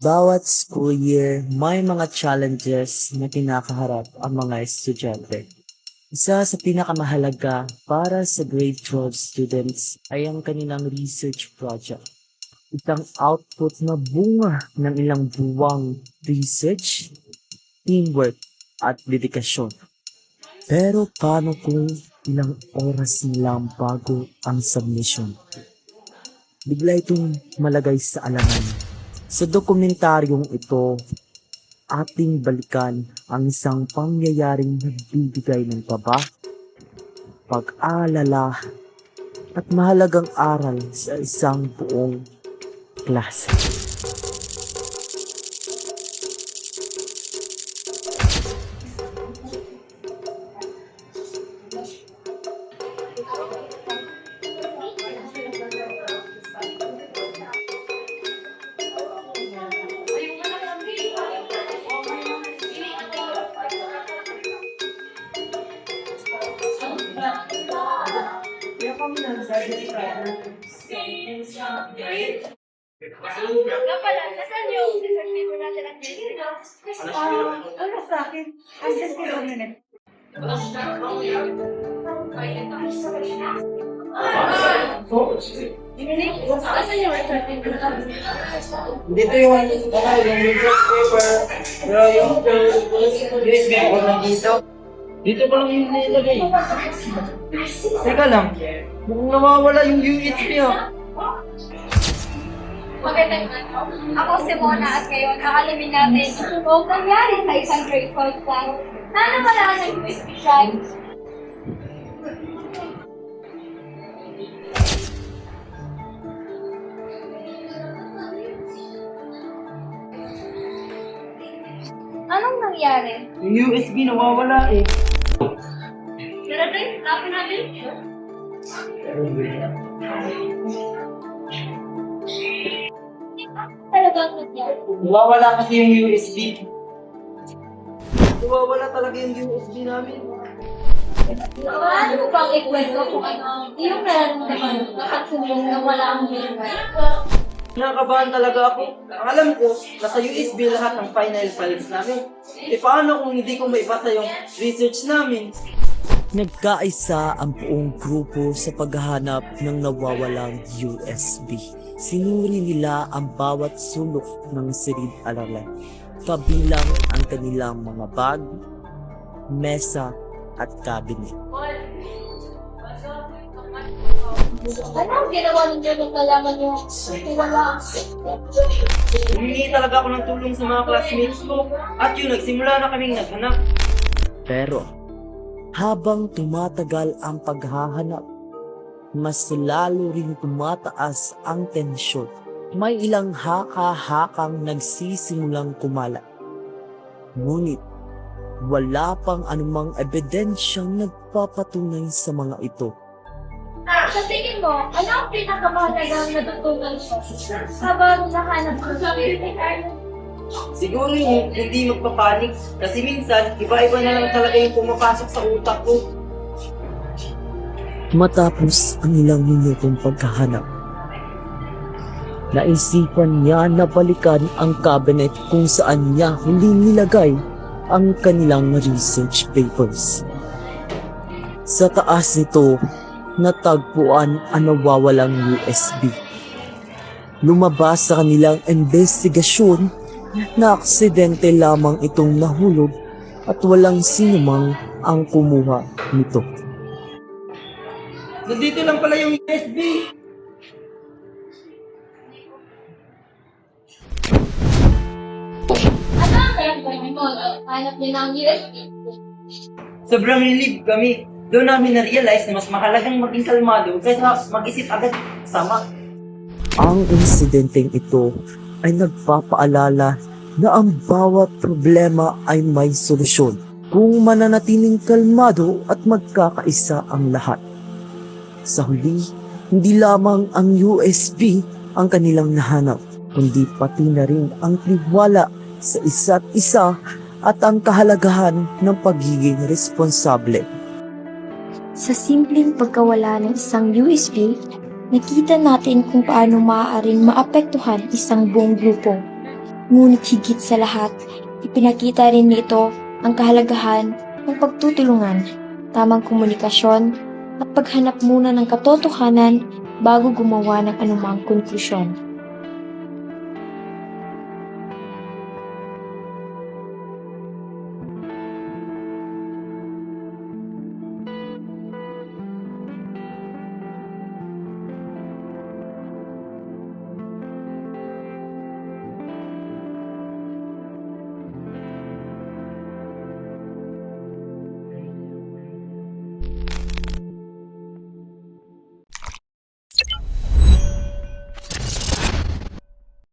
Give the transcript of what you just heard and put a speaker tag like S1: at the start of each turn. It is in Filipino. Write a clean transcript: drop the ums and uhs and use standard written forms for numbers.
S1: Bawat school year, may mga challenges na kinakaharap ang mga estudyante. Isa sa pinakamahalaga para sa grade 12 students ay ang kanilang research project. Isang output na bunga ng ilang buwang research, teamwork, at dedikasyon. Pero paano kung ilang oras lang bago ang submission? Bigla itong malagay sa alangan. Sa dokumentaryong ito, ating balikan ang isang pangyayaring nagbibigay ng kaba, pag-aalala, at mahalagang aral sa isang buong klase.
S2: Nga pala, nasaan yung research paper natin ang
S3: Ano sa akin? Andyan kayo minute.
S2: Nasaan yung research paper natin?
S4: Dito yung research paper, pero yung USB ko nandito. Dito ko lang yung nilagay. Teka lang, mukhang nawawala yung USB
S2: Magandang araw. Ako si Mona at ngayon kakalamin natin kung nangyari sa isang grade 12 class na nawala ng USB drive. Anong nangyari?
S4: Yung USB nawawala eh.
S2: Tara tayo, lapin natin. Talagang nangyari.
S4: Nawawala kasi yung USB. Nawawala talaga yung USB namin.
S2: Ano mo bang ikwento kung ano yung nararamdaman kapag sumilong na wala ang USB?
S4: Nakakabahan talaga ako. Ang alam ko, nasa USB lahat ng final files namin. E paano kung hindi ko maipasa yung research namin?
S1: Nagkaisa ang buong grupo sa paghahanap ng nawawalang USB. Sinuri nila ang bawat sulok ng silid-aralan, kabilang ang kanilang mga bag, mesa at cabinet.
S2: Ano ang ginawa ninyo nung nalaman nyo wala?
S4: Humingi talaga ako ng tulong sa mga classmates ko. At yun, nagsimula na kaming naghanap.
S1: Pero habang tumatagal ang paghahanap, mas lalo rin tumataas ang tensyon. May ilang haka-hakang nagsisimulang kumalat. Ngunit wala pang anumang ebidensyang nagpapatunay sa mga ito.
S2: Sa tingin mo, ano ang pinakamahalagang natutunan mo habang nahanap ko sa
S4: Siguro yung hindi magpapanik. Kasi minsan, iba-iba na lang talaga yung pumapasok sa utak ko.
S1: Matapos ang ilang minutong paghahanap, naisipan niya na balikan ang cabinet kung saan niya huli nilagay ang kanilang research papers. Sa taas nito, natagpuan ang nawawalang USB. Lumabas sa kanilang investigasyon na aksidente lamang itong nahulog at walang sinumang ang kumuha nito.
S4: Nandito lang pala yung USB.
S2: Ano ang naramdaman mo? Hanap niyo ng USB?
S4: Sobrang relieved kami. Doon namin na-realize na mas mahalagang maging kalmado kaysa mag-isip agad sama.
S1: Ang insidenteng ito ay nagpapaalala na ang bawat problema ay may solusyon kung mananatiling kalmado at magkakaisa ang lahat. Sa huli, hindi lamang ang USB ang kanilang nahanap, kundi pati na rin ang tiwala sa isa't isa at ang kahalagahan ng pagiging responsable.
S5: Sa simpleng pagkawala ng isang USB, nakita natin kung paano maaaring maapektuhan isang buong grupo. Ngunit higit sa lahat, ipinakita rin nito ang kahalagahan ng pagtutulungan, tamang komunikasyon, at paghanap muna ng katotohanan bago gumawa ng anumang konklusyon.